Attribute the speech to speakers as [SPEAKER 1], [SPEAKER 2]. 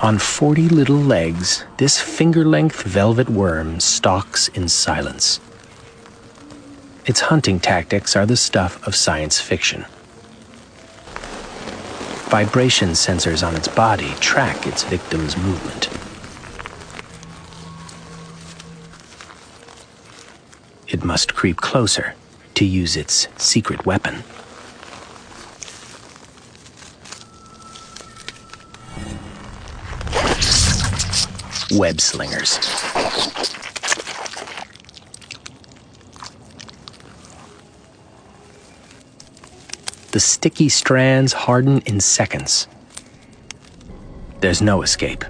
[SPEAKER 1] On 40 little legs, this finger-length velvet worm stalks in silence. Its hunting tactics are the stuff of science fiction. Vibration sensors on its body track its victim's movement. It must creep closer to use its secret weapon. Web slingers. The sticky strands harden in seconds. There's no escape.